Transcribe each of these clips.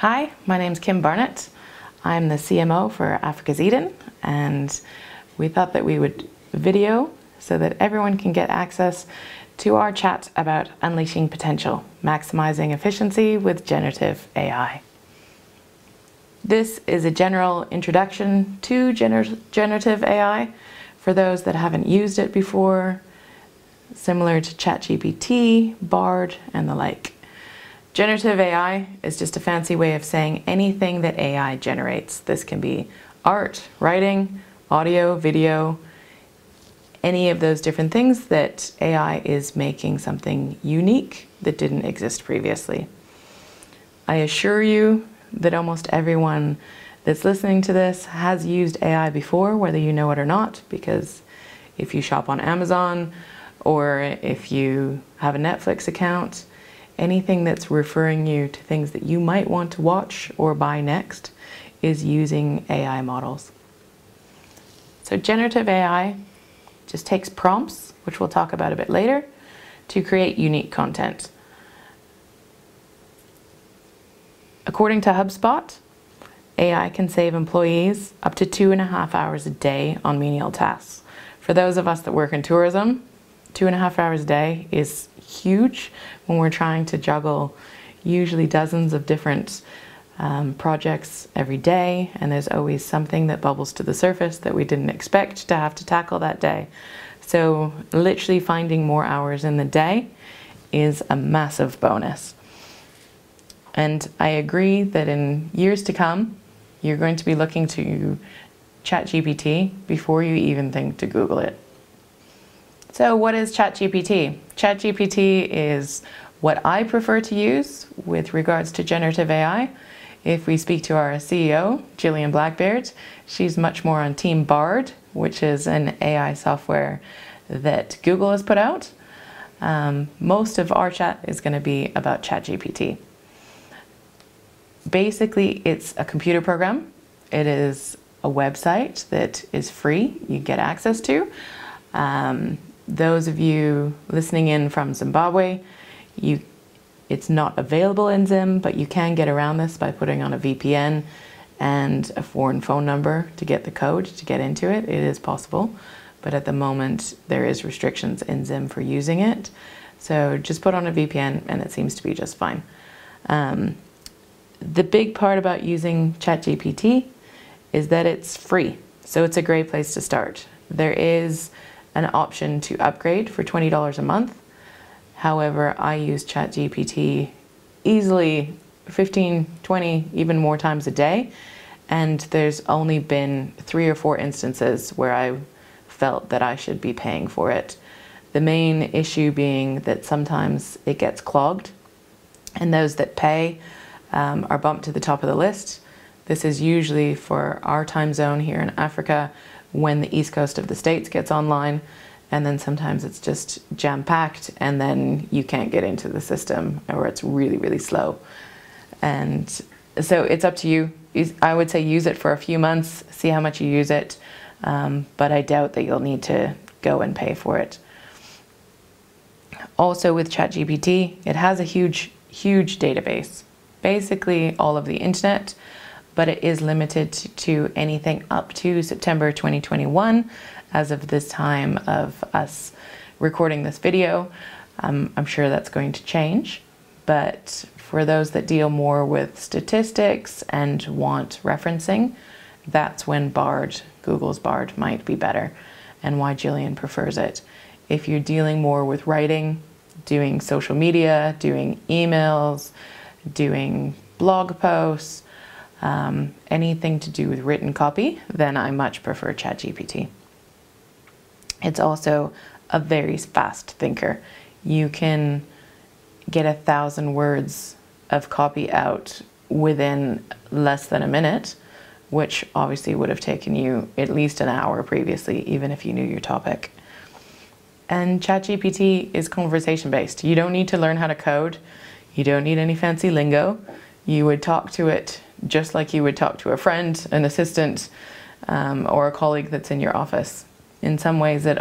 Hi, my name's Kim Barnett. I'm the CMO for Africa's Eden, and we thought that we would video so that everyone can get access to our chat about unleashing potential, maximizing efficiency with generative AI. This is a general introduction to generative AI for those that haven't used it before, similar to ChatGPT, Bard, and the like. Generative AI is just a fancy way of saying anything that AI generates. This can be art, writing, audio, video, any of those different things that AI is making something unique that didn't exist previously. I assure you that almost everyone that's listening to this has used AI before, whether you know it or not, because if you shop on Amazon or if you have a Netflix account, anything that's referring you to things that you might want to watch or buy next is using AI models. So generative AI just takes prompts, which we'll talk about a bit later, to create unique content. According to HubSpot, AI can save employees up to 2.5 hours a day on menial tasks. For those of us that work in tourism, 2.5 hours a day is huge when we're trying to juggle usually dozens of different projects every day, and there's always something that bubbles to the surface that we didn't expect to have to tackle that day. So literally finding more hours in the day is a massive bonus. And I agree that in years to come, you're going to be looking to ChatGPT before you even think to Google it. So what is ChatGPT? ChatGPT is what I prefer to use with regards to generative AI. If we speak to our CEO, Gillian Blackbeard, she's much more on Team Bard, which is an AI software that Google has put out. Most of our chat is going to be about ChatGPT. Basically, it's a computer program. It is a website that is free, you get access to. Those of you listening in from Zimbabwe, it's not available in Zim, but you can get around this by putting on a VPN and a foreign phone number to get the code to get into it. It is possible, but at the moment there is restrictions in Zim for using it. So just put on a VPN and it seems to be just fine. The big part about using ChatGPT is that it's free, so it's a great place to start. There is an option to upgrade for $20 a month. However, I use ChatGPT easily 15, 20, even more times a day, and there's only been 3 or 4 instances where I felt that I should be paying for it. The main issue being that sometimes it gets clogged, and those that pay are bumped to the top of the list. This is usually for our time zone here in Africa when the east coast of the States gets online, and then sometimes it's just jam-packed and then you can't get into the system, or it's really, really slow. And so it's up to you. I would say use it for a few months, see how much you use it, but I doubt that you'll need to go and pay for it. Also with ChatGPT, it has a huge, huge database. Basically all of the internet, but it is limited to anything up to September 2021 as of this time of us recording this video. I'm sure that's going to change, but for those that deal more with statistics and want referencing, that's when Bard, Google's Bard, might be better, and why Gillian prefers it. If you're dealing more with writing, doing social media, doing emails, doing blog posts, anything to do with written copy, then I much prefer ChatGPT. It's also a very fast thinker. You can get 1,000 words of copy out within less than a minute, which obviously would have taken you at least an hour previously, even if you knew your topic. And ChatGPT is conversation-based. You don't need to learn how to code. You don't need any fancy lingo. You would talk to it just like you would talk to a friend, an assistant, or a colleague that's in your office. In some ways, it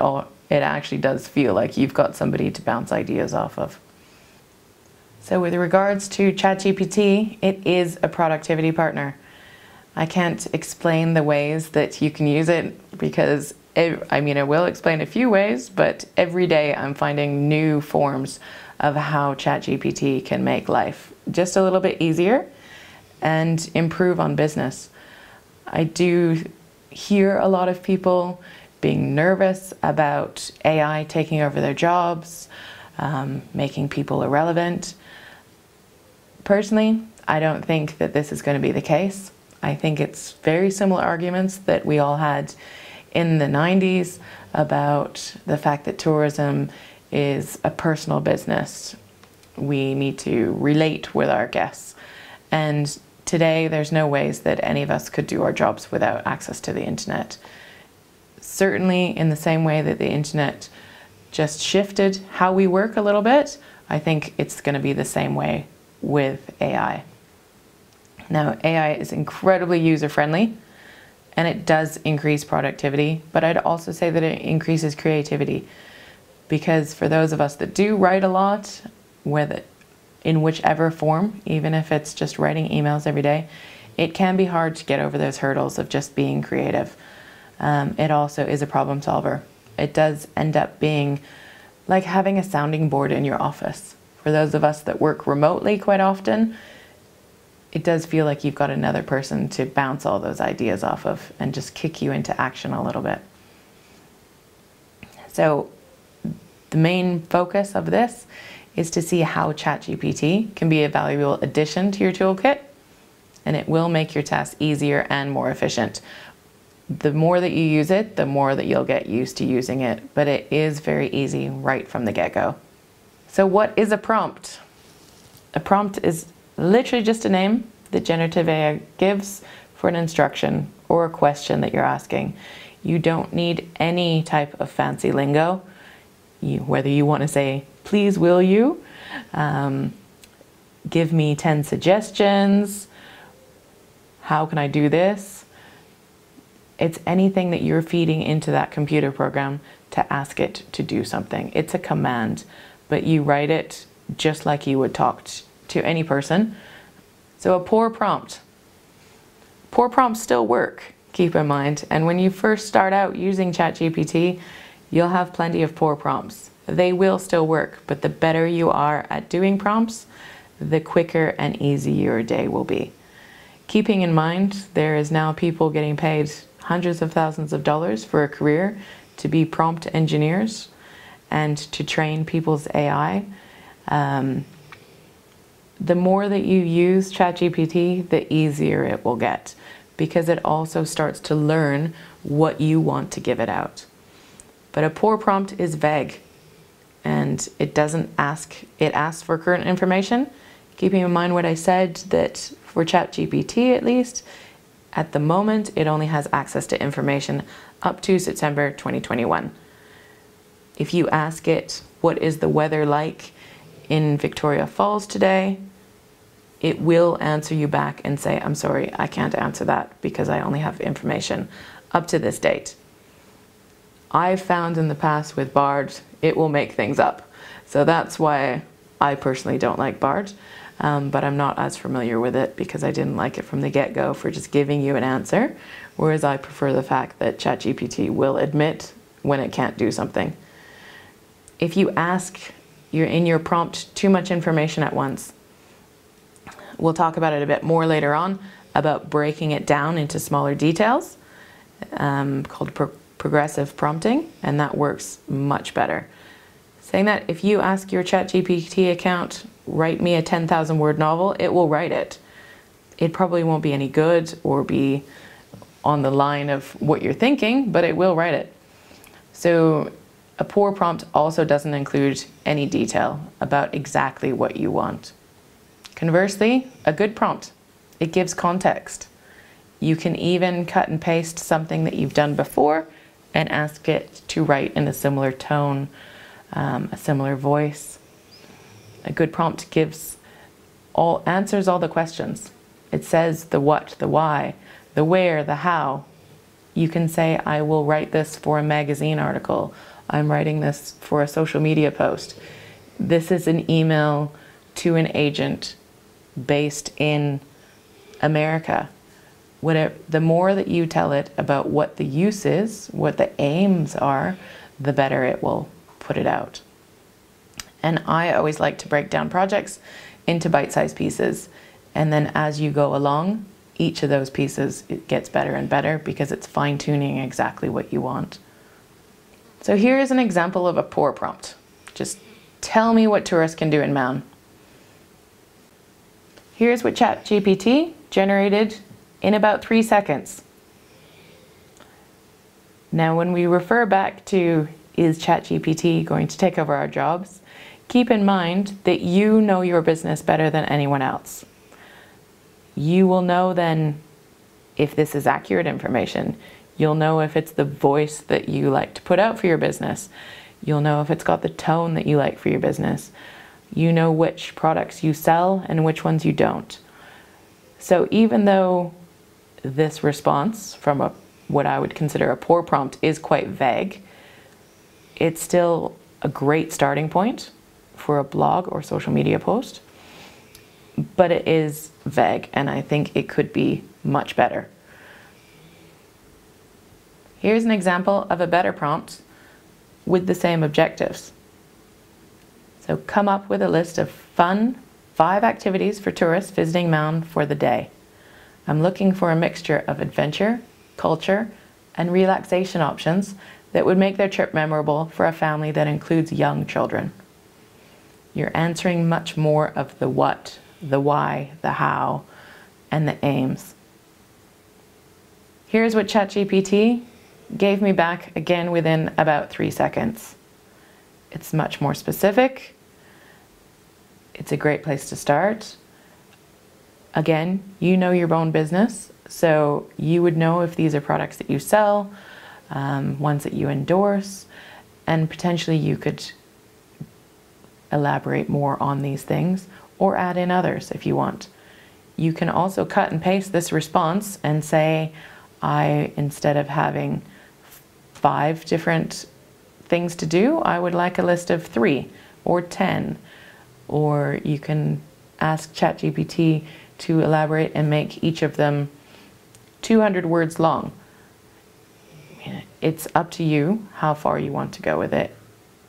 actually does feel like you've got somebody to bounce ideas off of. So with regards to ChatGPT, it is a productivity partner. I can't explain the ways that you can use it because, I will explain a few ways, but every day I'm finding new forms of how ChatGPT can make life just a little bit easier and improve on business. I do hear a lot of people being nervous about AI taking over their jobs, making people irrelevant. Personally, I don't think that this is going to be the case. I think it's very similar arguments that we all had in the 90s about the fact that tourism is a personal business. We need to relate with our guests. And today, there's no ways that any of us could do our jobs without access to the internet. Certainly, in the same way that the internet just shifted how we work a little bit, I think it's going to be the same way with AI. Now, AI is incredibly user-friendly, and it does increase productivity, but I'd also say that it increases creativity, because for those of us that do write a lot, in whichever form, even if it's just writing emails every day, it can be hard to get over those hurdles of just being creative. It also is a problem solver. It does end up being like having a sounding board in your office. For those of us that work remotely quite often, it does feel like you've got another person to bounce all those ideas off of and just kick you into action a little bit. So the main focus of this is to see how ChatGPT can be a valuable addition to your toolkit, and it will make your tasks easier and more efficient. The more that you use it, the more that you'll get used to using it, but it is very easy right from the get-go. So what is a prompt? A prompt is literally just a name that generative AI gives for an instruction or a question that you're asking. You don't need any type of fancy lingo. Whether you want to say, please will you, give me 10 suggestions, how can I do this? It's anything that you're feeding into that computer program to ask it to do something. It's a command, but you write it just like you would talk to any person. So a poor prompt. Poor prompts still work, keep in mind. And when you first start out using ChatGPT, you'll have plenty of poor prompts. They will still work, but the better you are at doing prompts, the quicker and easier your day will be. Keeping in mind, there is now people getting paid hundreds of thousands of dollars for a career to be prompt engineers and to train people's AI. The more that you use ChatGPT, the easier it will get, because it also starts to learn what you want to give it out. But a poor prompt is vague, and it doesn't ask, it asks for current information. Keeping in mind what I said, that for ChatGPT at least, at the moment, it only has access to information up to September 2021. If you ask it, what is the weather like in Victoria Falls today? It will answer you back and say, I'm sorry, I can't answer that because I only have information up to this date. I've found in the past with Bard, it will make things up. So that's why I personally don't like Bard, but I'm not as familiar with it because I didn't like it from the get-go for just giving you an answer, whereas I prefer the fact that ChatGPT will admit when it can't do something. If you ask in your prompt too much information at once, we'll talk about it a bit more later on, about breaking it down into smaller details, called progressive prompting, and that works much better. Saying that, if you ask your ChatGPT account, write me a 10,000 word novel, it will write it. It probably won't be any good or be on the line of what you're thinking, but it will write it. So a poor prompt also doesn't include any detail about exactly what you want. Conversely, a good prompt, it gives context. You can even cut and paste something that you've done before and ask it to write in a similar tone, a similar voice. A good prompt answers all the questions. It says the what, the why, the where, the how. You can say, I will write this for a magazine article. I'm writing this for a social media post. This is an email to an agent based in America. Whatever, the more that you tell it about what the use is, what the aims are, the better it will put it out. And I always like to break down projects into bite-sized pieces. And then as you go along, each of those pieces, it gets better and better because it's fine-tuning exactly what you want. So here's an example of a poor prompt. Just tell me what tourists can do in Man. Here's what ChatGPT generated in about 3 seconds. Now, when we refer back to, is ChatGPT going to take over our jobs? Keep in mind that you know your business better than anyone else. You will know then if this is accurate information. You'll know if it's the voice that you like to put out for your business. You'll know if it's got the tone that you like for your business. You know which products you sell and which ones you don't. So even though this response from what I would consider a poor prompt is quite vague, it's still a great starting point for a blog or social media post, but it is vague and I think it could be much better. Here's an example of a better prompt with the same objectives. So come up with a list of fun 5 activities for tourists visiting Man for the day. I'm looking for a mixture of adventure, culture, and relaxation options that would make their trip memorable for a family that includes young children. You're answering much more of the what, the why, the how, and the aims. Here's what ChatGPT gave me back again within about 3 seconds. It's much more specific. It's a great place to start. Again, you know your own business, so you would know if these are products that you sell, ones that you endorse, and potentially you could elaborate more on these things or add in others if you want. You can also cut and paste this response and say, instead of having 5 different things to do, I would like a list of 3 or 10. Or you can ask ChatGPT to elaborate and make each of them 200 words long. It's up to you how far you want to go with it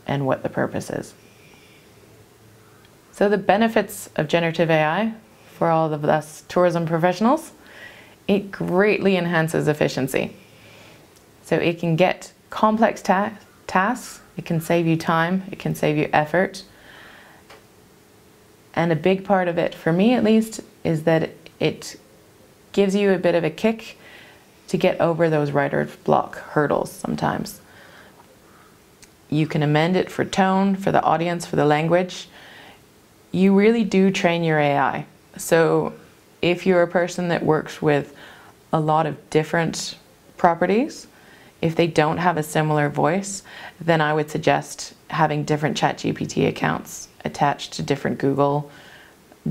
and what the purpose is. So the benefits of generative AI for all of us tourism professionals, it greatly enhances efficiency. So it can get complex tasks, it can save you time, it can save you effort. And a big part of it, for me at least, is that it gives you a bit of a kick to get over those writer's block hurdles sometimes. You can amend it for tone, for the audience, for the language. You really do train your AI. So if you're a person that works with a lot of different properties, if they don't have a similar voice, then I would suggest having different ChatGPT accounts attached to different Google,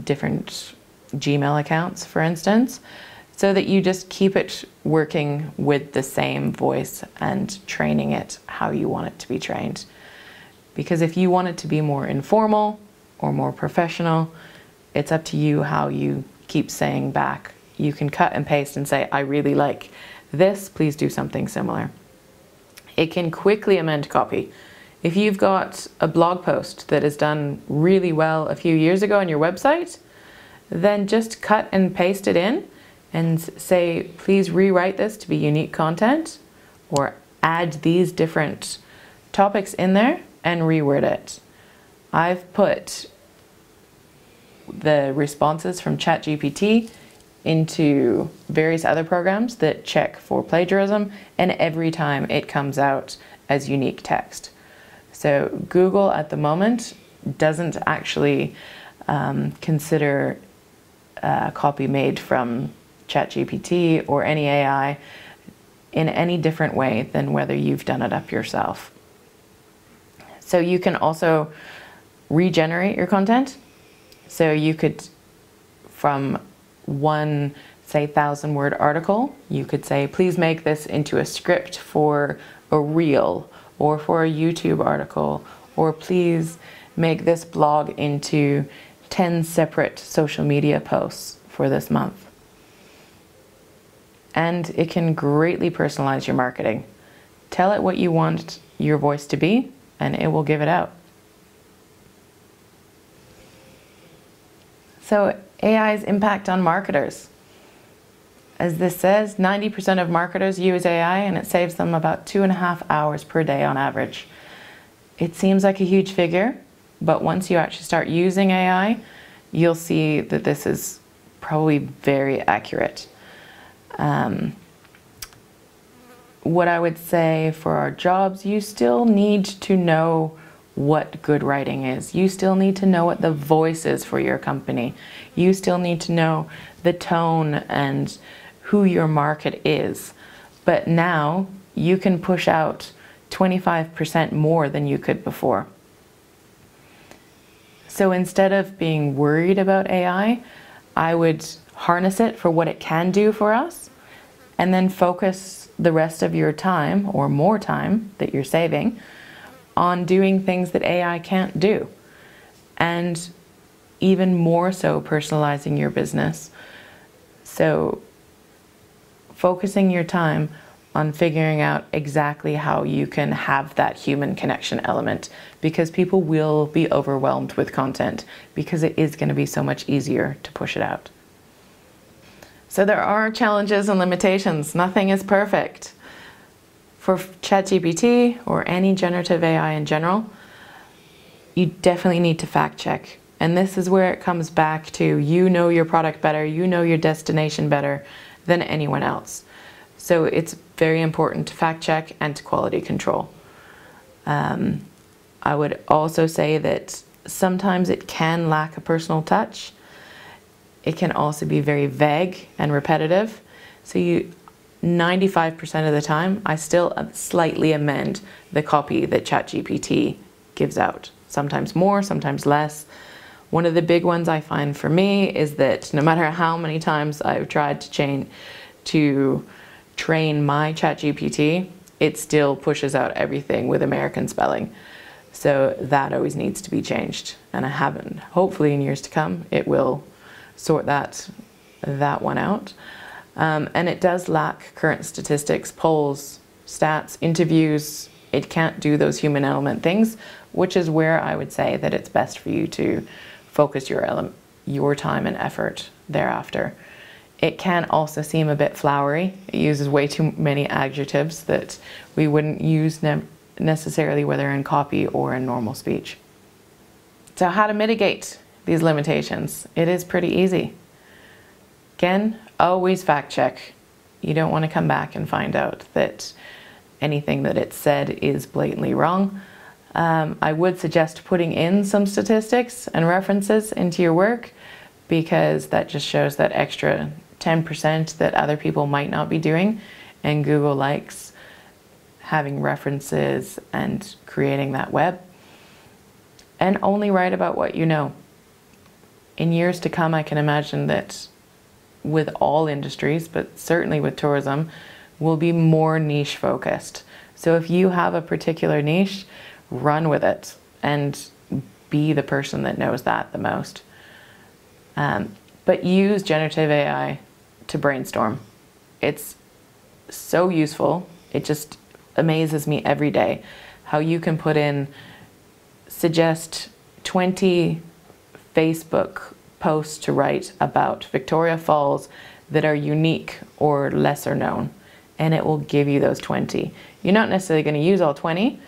different Gmail accounts, for instance, so that you just keep it working with the same voice and training it how you want it to be trained. Because if you want it to be more informal or more professional, it's up to you how you keep saying back. You can cut and paste and say, I really like this, please do something similar. It can quickly amend copy. If you've got a blog post that is done really well a few years ago on your website, then just cut and paste it in and say, please rewrite this to be unique content, or add these different topics in there and reword it. I've put the responses from ChatGPT into various other programs that check for plagiarism, and every time it comes out as unique text. So Google at the moment doesn't actually consider copy made from ChatGPT or any AI in any different way than whether you've done it up yourself. So you can also regenerate your content. So you could, from one, say, 1,000-word article, you could say, please make this into a script for a reel or for a YouTube article, or please make this blog into 10 separate social media posts for this month. And it can greatly personalize your marketing. Tell it what you want your voice to be, and it will give it out. So AI's impact on marketers. As this says, 90% of marketers use AI, and it saves them about 2.5 hours per day on average. It seems like a huge figure, but once you actually start using AI, you'll see that this is probably very accurate. What I would say for our jobs, you still need to know what good writing is. You still need to know what the voice is for your company. You still need to know the tone and who your market is. But now you can push out 25% more than you could before. So instead of being worried about AI, I would harness it for what it can do for us, and then focus the rest of your time, or more time that you're saving, on doing things that AI can't do. And even more so personalizing your business. So focusing your time on figuring out exactly how you can have that human connection element, because people will be overwhelmed with content, because it is going to be so much easier to push it out. So there are challenges and limitations. Nothing is perfect. For ChatGPT or any generative AI in general, you definitely need to fact check. And this is where it comes back to, you know your product better, you know your destination better than anyone else. So it's very important to fact check and to quality control. I would also say that sometimes it can lack a personal touch. It can also be very vague and repetitive. So 95% of the time, I still slightly amend the copy that ChatGPT gives out. Sometimes more, sometimes less. One of the big ones I find for me is that no matter how many times I've tried to train my ChatGPT, it still pushes out everything with American spelling. So that always needs to be changed. And I haven't. Hopefully in years to come, it will sort that one out. And it does lack current statistics, polls, stats, interviews. It can't do those human element things, which is where I would say that it's best for you to focus your time and effort thereafter. It can also seem a bit flowery. It uses way too many adjectives that we wouldn't use necessarily whether in copy or in normal speech. So how to mitigate these limitations? It is pretty easy. Again, always fact check. You don't want to come back and find out that anything that it said is blatantly wrong. I would suggest putting in some statistics and references into your work, because that just shows that extra 10% that other people might not be doing, and Google likes having references and creating that web. And only write about what you know. In years to come, I can imagine that with all industries, but certainly with tourism, will be more niche focused. So if you have a particular niche, run with it and be the person that knows that the most. But use generative AI to brainstorm. It's so useful. It just amazes me every day how you can put in, suggest 20 Facebook posts to write about Victoria Falls that are unique or lesser known, and it will give you those 20. You're not necessarily going to use all 20,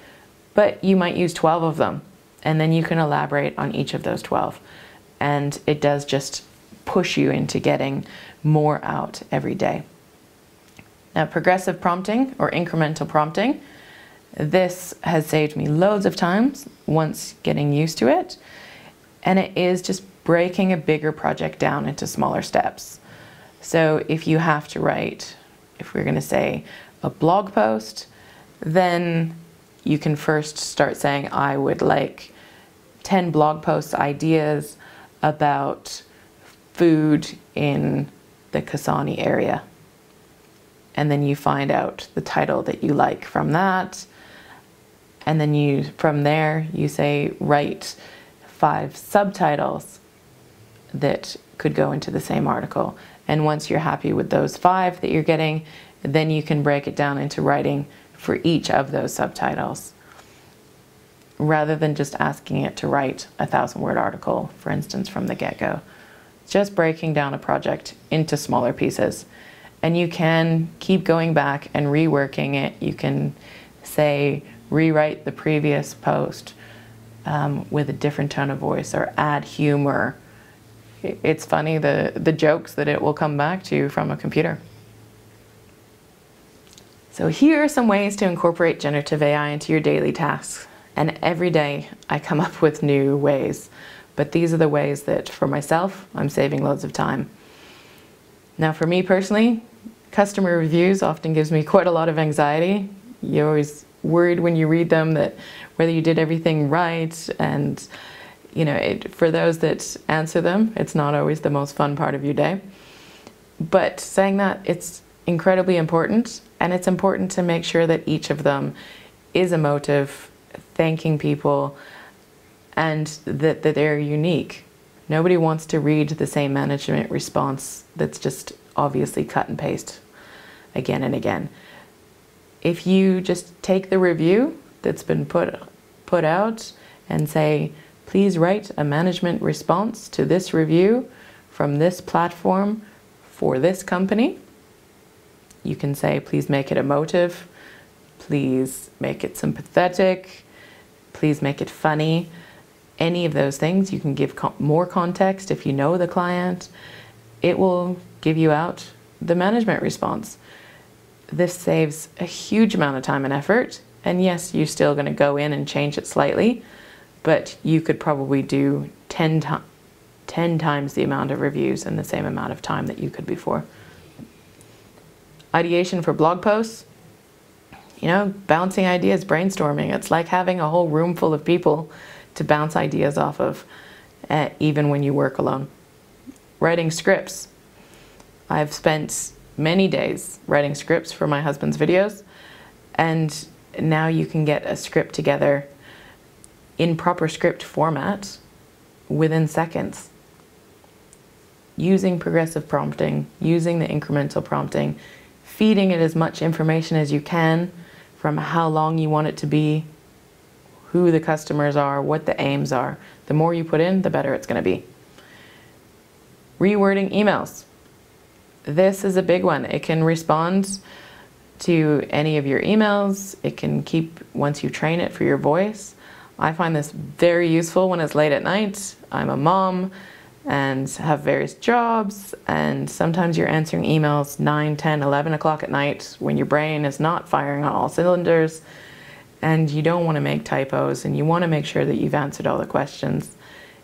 but you might use 12 of them, and then you can elaborate on each of those 12. And it does just push you into getting more out every day. Now, progressive prompting or incremental prompting, this has saved me loads of times once getting used to it. And it is just breaking a bigger project down into smaller steps. So if you have to write, if we're going to say a blog post, then you can first start saying, I would like 10 blog post ideas about food in the Kasani area. And then you find out the title that you like from that. And then from there, you say, write 5 subtitles that could go into the same article. And once you're happy with those 5 that you're getting, then you can break it down into writing for each of those subtitles, rather than just asking it to write a 1,000-word article, for instance, from the get-go. Just breaking down a project into smaller pieces. And you can keep going back and reworking it. You can say, rewrite the previous post with a different tone of voice, or add humor. It's funny, the jokes that it will come back to from a computer. So here are some ways to incorporate generative AI into your daily tasks. And every day I come up with new ways. But these are the ways that, for myself, I'm saving loads of time. Now, for me personally, customer reviews often gives me quite a lot of anxiety. You're always worried when you read them that whether you did everything right. And, you know, for those that answer them, it's not always the most fun part of your day. But saying that, it's incredibly important. And it's important to make sure that each of them is emotive, thanking people, and that they're unique. Nobody wants to read the same management response that's just obviously cut and paste again and again. If you just take the review that's been put out and say, please write a management response to this review from this platform for this company. You can say, please make it emotive, please make it sympathetic, please make it funny. Any of those things. You can give more context if you know the client. It will give you out the management response. This saves a huge amount of time and effort. And yes, you're still going to go in and change it slightly, but you could probably do 10 times the amount of reviews in the same amount of time that you could before. Ideation for blog posts. You know, bouncing ideas, brainstorming. It's like having a whole room full of people to bounce ideas off of, even when you work alone. Writing scripts. I've spent many days writing scripts for my husband's videos, and now you can get a script together in proper script format within seconds. Using progressive prompting, using the incremental prompting, feeding it as much information as you can from how long you want it to be, who the customers are, what the aims are. The more you put in, the better it's going to be. Rewording emails. This is a big one. It can respond to any of your emails. It can keep, once you train it for your voice. I find this very useful when it's late at night. I'm a mom and have various jobs, and sometimes you're answering emails 9, 10, 11 o'clock at night when your brain is not firing on all cylinders, and you don't want to make typos, and you want to make sure that you've answered all the questions.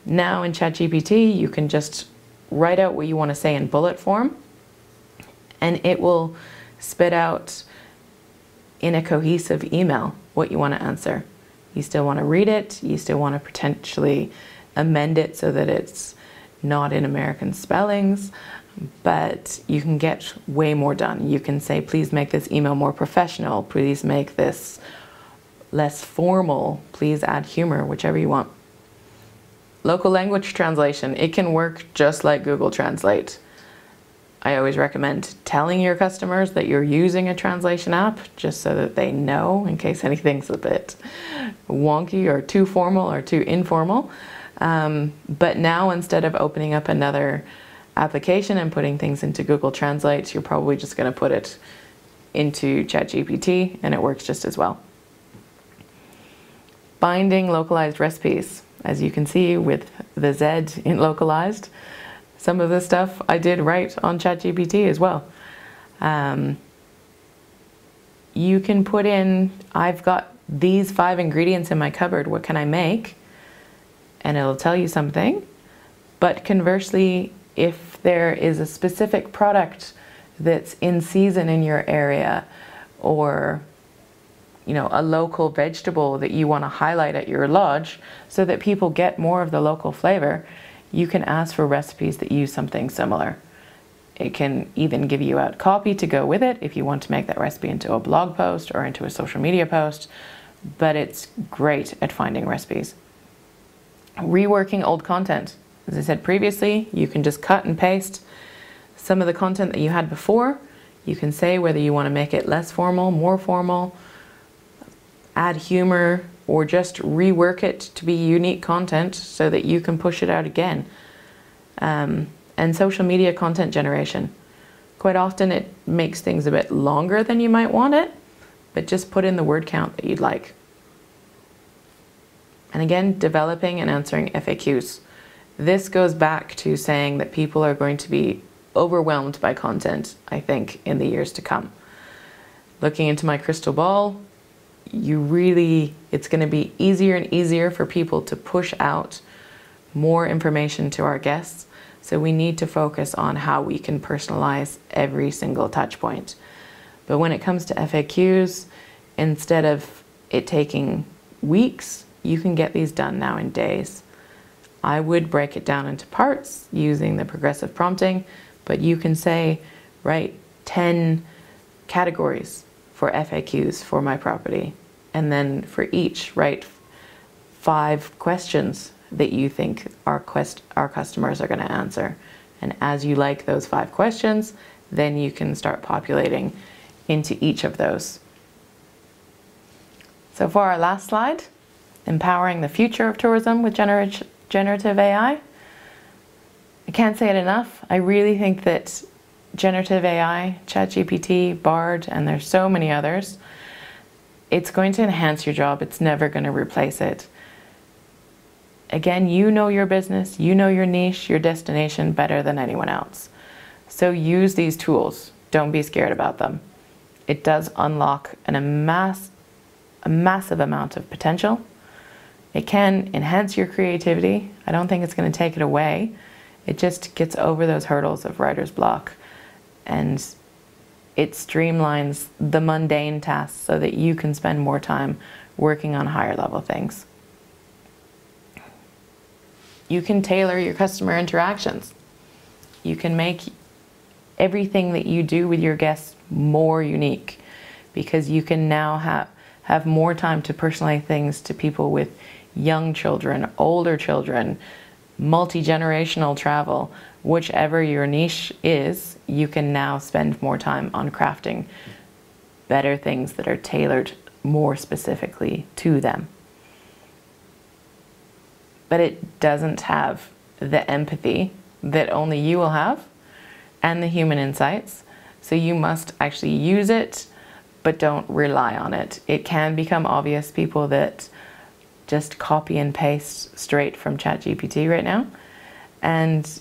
Now in ChatGPT, you can just write out what you want to say in bullet form, and it will spit out in a cohesive email what you want to answer. You still want to read it, you still want to potentially amend it so that it's not in American spellings, but you can get way more done. You can say, please make this email more professional, please make this less formal, please add humor, whichever you want. Local language translation, it can work just like Google Translate. I always recommend telling your customers that you're using a translation app, just so that they know in case anything's a bit wonky or too formal or too informal. But now, instead of opening up another application and putting things into Google Translate, you're probably just going to put it into ChatGPT, and it works just as well. Binding localized recipes. As you can see with the Z in localized, some of the stuff I did write on ChatGPT as well. You can put in, I've got these 5 ingredients in my cupboard, what can I make? And it'll tell you something. But conversely, if there is a specific product that's in season in your area, or a local vegetable that you want to highlight at your lodge so that people get more of the local flavor, you can ask for recipes that use something similar. It can even give you out copy to go with it if you want to make that recipe into a blog post or into a social media post, but it's great at finding recipes. Reworking old content. As I said previously, you can just cut and paste some of the content that you had before. You can say whether you want to make it less formal, more formal, add humor, or just rework it to be unique content so that you can push it out again. And social media content generation. Quite often it makes things a bit longer than you might want it, but just put in the word count that you'd like. And again, developing and answering FAQs. This goes back to saying that people are going to be overwhelmed by content, I think, in the years to come. Looking into my crystal ball, it's going to be easier and easier for people to push out more information to our guests. So we need to focus on how we can personalize every single touch point. But when it comes to FAQs, instead of it taking weeks, you can get these done now in days. I would break it down into parts using the progressive prompting, but you can say, write 10 categories for FAQs for my property. And then for each, write 5 questions that you think our customers are going to answer. And as you like those 5 questions, then you can start populating into each of those. So for our last slide, empowering the future of tourism with generative AI. I can't say it enough. I really think that generative AI, ChatGPT, Bard, and there's so many others, it's going to enhance your job. It's never going to replace it. Again, you know your business, you know your niche, your destination better than anyone else. So use these tools. Don't be scared about them. It does unlock a massive amount of potential. It can enhance your creativity. I don't think it's going to take it away. It just gets over those hurdles of writer's block, and it streamlines the mundane tasks so that you can spend more time working on higher level things. You can tailor your customer interactions. You can make everything that you do with your guests more unique, because you can now have more time to personalize things to people with young children, older children, multi-generational travel. Whichever your niche is, you can now spend more time on crafting better things that are tailored more specifically to them. But it doesn't have the empathy that only you will have and the human insights. So you must actually use it, but don't rely on it. It can become obvious, people that just copy and paste straight from ChatGPT right now, and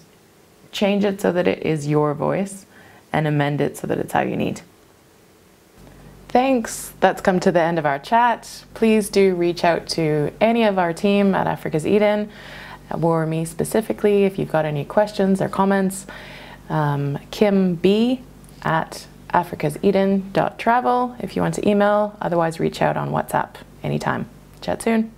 change it so that it is your voice and amend it so that it's how you need. Thanks. That's come to the end of our chat. Please do reach out to any of our team at Africa's Eden, or me specifically if you've got any questions or comments. Kim B at africaseden.travel if you want to email. Otherwise, reach out on WhatsApp anytime. Chat soon.